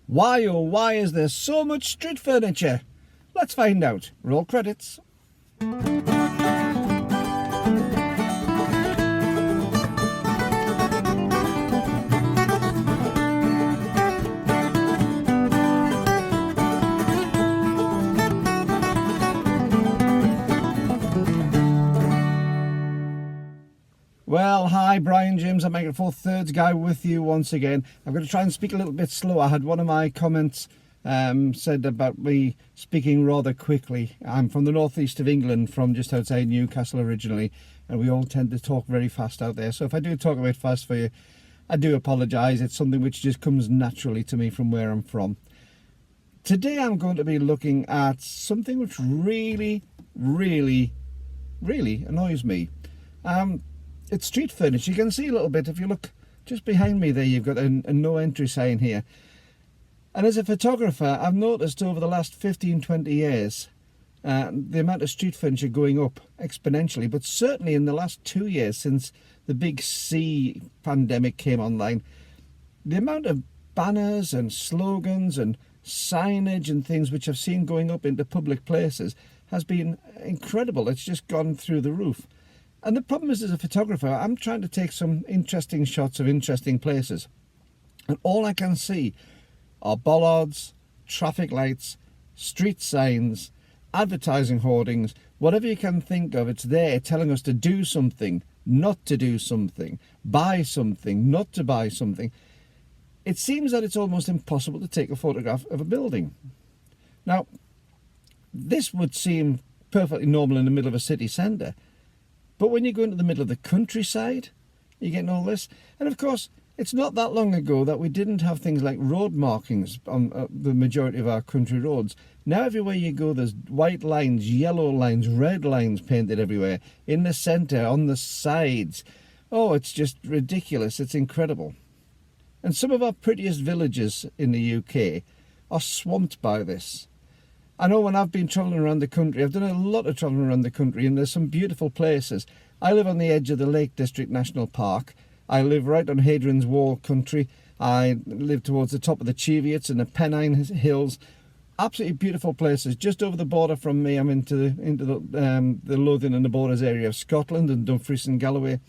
Why oh why is there so much street furniture? Let's find out. Roll credits. Well, hi, Brian James. I'm making 4/3 guy with you once again. I'm going to try and speak a little bit slow. I had one of my comments said about me speaking rather quickly. I'm from the northeast of England, from just outside Newcastle originally, and we all tend to talk very fast out there. So if I do talk a bit fast for you, I do apologise. It's something which just comes naturally to me from where I'm from. Today I'm going to be looking at something which really annoys me. It's street furniture. You can see a little bit if you look just behind me there. You've got a no entry sign here. And as a photographer, I've noticed over the last 15-20 years the amount of street furniture going up exponentially, but certainly in the last 2 years since the big C pandemic came online, the amount of banners and slogans and signage and things which I've seen going up into public places has been incredible. It's just gone through the roof. And the problem is, as a photographer, I'm trying to take some interesting shots of interesting places. And all I can see are bollards, traffic lights, street signs, advertising hoardings, whatever you can think of, it's there telling us to do something, not to do something, buy something, not to buy something. It seems that it's almost impossible to take a photograph of a building. Now, this would seem perfectly normal in the middle of a city centre. But when you go into the middle of the countryside, you're getting all this. And of course, it's not that long ago that we didn't have things like road markings on the majority of our country roads. Now everywhere you go, there's white lines, yellow lines, red lines painted everywhere. In the centre, on the sides. Oh, it's just ridiculous. It's incredible. And some of our prettiest villages in the UK are swamped by this. I know when I've been travelling around the country, I've done a lot of travelling around the country, and there's some beautiful places. I live on the edge of the Lake District National Park. I live right on Hadrian's Wall country. I live towards the top of the Cheviots and the Pennine Hills. Absolutely beautiful places. Just over the border from me, I'm into the Lothian and the Borders area of Scotland and Dumfries and Galloway.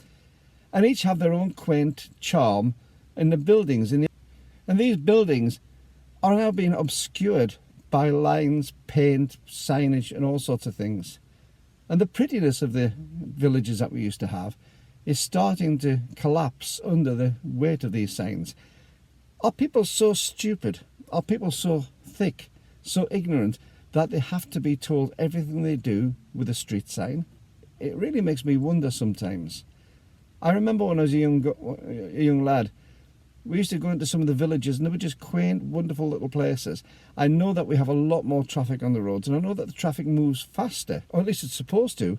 And each have their own quaint charm in the buildings. And these buildings are now being obscured by lines, paint, signage and all sorts of things. And the prettiness of the villages that we used to have is starting to collapse under the weight of these signs. Are people so stupid? Are people so thick, so ignorant that they have to be told everything they do with a street sign? It really makes me wonder sometimes. I remember when I was a young lad, we used to go into some of the villages and they were just quaint, wonderful little places. I know that we have a lot more traffic on the roads, and I know that the traffic moves faster, or at least it's supposed to.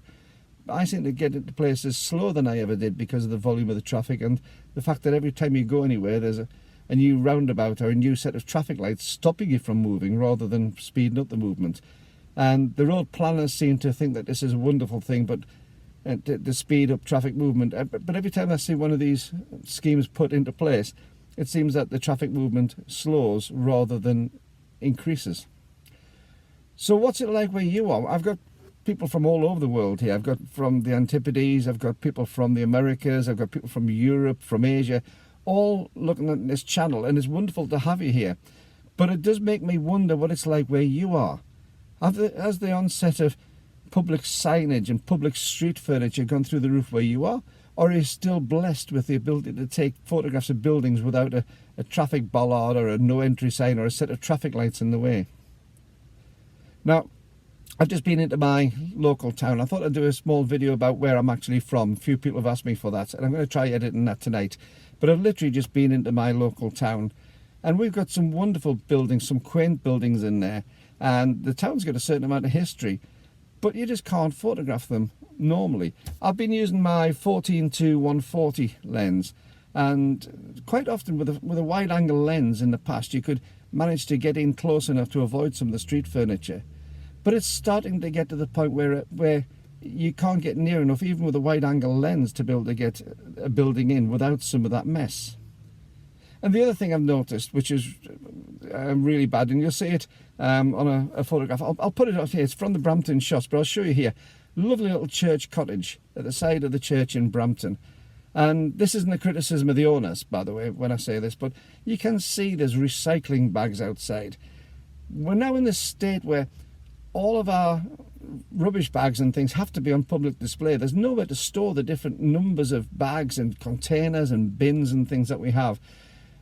But I seem to get into places slower than I ever did because of the volume of the traffic and the fact that every time you go anywhere there's a new roundabout or a new set of traffic lights stopping you from moving rather than speeding up the movement. And the road planners seem to think that this is a wonderful thing, but to speed up traffic movement. But every time I see one of these schemes put into place, it seems that the traffic movement slows rather than increases. So what's it like where you are? I've got people from all over the world here. I've got from the Antipodes, I've got people from the Americas, I've got people from Europe, from Asia, all looking at this channel, and it's wonderful to have you here. But it does make me wonder what it's like where you are. Has the onset of public signage and public street furniture gone through the roof where you are? Or are you still blessed with the ability to take photographs of buildings without a traffic bollard or a no entry sign or a set of traffic lights in the way? Now, I've just been into my local town. I thought I'd do a small video about where I'm actually from. A few people have asked me for that, and I'm going to try editing that tonight. But I've literally just been into my local town, and we've got some wonderful buildings, some quaint buildings in there, and the town's got a certain amount of history, but you just can't photograph them normally. I've been using my 14-140 lens, and quite often with a wide angle lens in the past you could manage to get in close enough to avoid some of the street furniture. But it's starting to get to the point where you can't get near enough, even with a wide angle lens, to be able to get a building in without some of that mess. And the other thing I've noticed, which is really bad, and you'll see it on a photograph. I'll put it up here. It's from the Brampton shots, but I'll show you here. Lovely little church cottage at the side of the church in Brampton. And this isn't a criticism of the owners, by the way, when I say this, but you can see there's recycling bags outside. We're now in this state where all of our rubbish bags and things have to be on public display. There's nowhere to store the different numbers of bags and containers and bins and things that we have.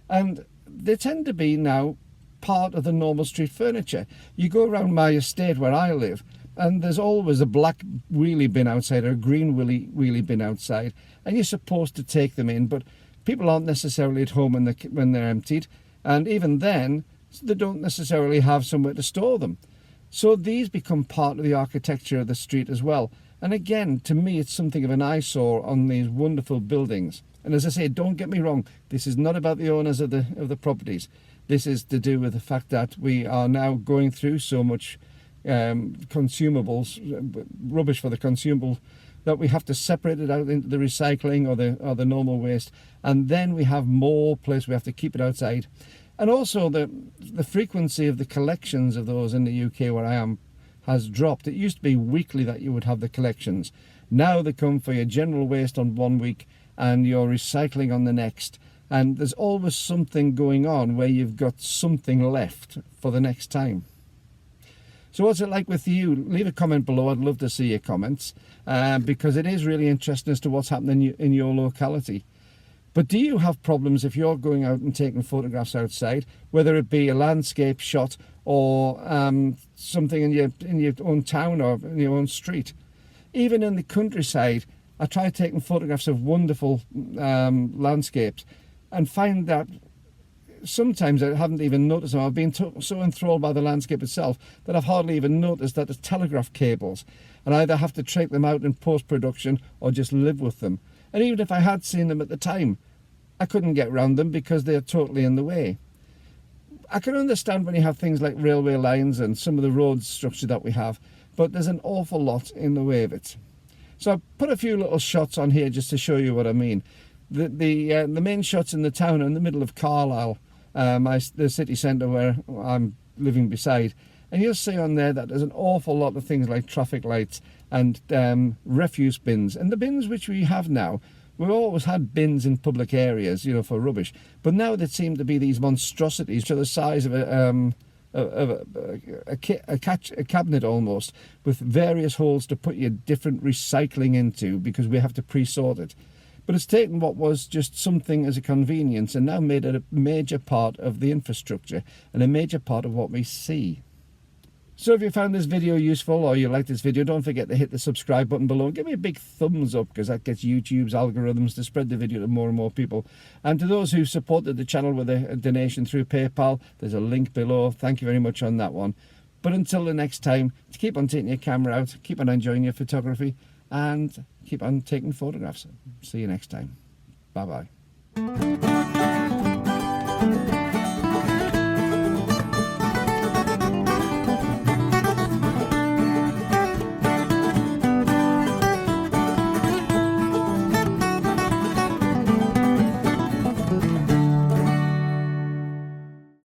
And they tend to be now part of the normal street furniture. You go around my estate where I live, and there's always a black wheelie bin outside or a green wheelie bin outside, and you're supposed to take them in, but people aren't necessarily at home when they're emptied, and even then they don't necessarily have somewhere to store them. So these become part of the architecture of the street as well. And again, to me, it's something of an eyesore on these wonderful buildings. And as I say, don't get me wrong, this is not about the owners of the properties. This is to do with the fact that we are now going through so much consumables, rubbish for the consumable, that we have to separate it out into the recycling or the normal waste, and then we have more place we have to keep it outside. And also the frequency of the collections of those in the UK where I am has dropped. It used to be weekly that you would have the collections. Now they come for your general waste on one week and your recycling on the next, and there's always something going on where you've got something left for the next time. So what's it like with you? Leave a comment below. I'd love to see your comments, because it is really interesting as to what's happening in your locality. But do you have problems if you're going out and taking photographs outside, whether it be a landscape shot or something in your own town or in your own street? Even in the countryside, I try taking photographs of wonderful landscapes and find that sometimes I haven't even noticed them. I've been so enthralled by the landscape itself that I've hardly even noticed that there's telegraph cables, and I either have to take them out in post-production or just live with them. And even if I had seen them at the time, I couldn't get around them because they're totally in the way. I can understand when you have things like railway lines and some of the road structure that we have, but there's an awful lot in the way of it. So I put a few little shots on here just to show you what I mean. The main shots in the town are in the middle of Carlisle, the city centre where I'm living beside, and you'll see on there that there's an awful lot of things like traffic lights and refuse bins. And the bins which we have now, we've always had bins in public areas, you know, for rubbish, but now they seem to be these monstrosities to the size of a cabinet almost, with various holes to put your different recycling into because we have to pre-sort it. But it's taken what was just something as a convenience and now made it a major part of the infrastructure and a major part of what we see. So if you found this video useful or you like this video, don't forget to hit the subscribe button below and give me a big thumbs up, because that gets YouTube's algorithms to spread the video to more and more people. And to those who supported the channel with a donation through PayPal, there's a link below. Thank you very much on that one. But until the next time, keep on taking your camera out, keep on enjoying your photography, and keep on taking photographs. See you next time. Bye-bye.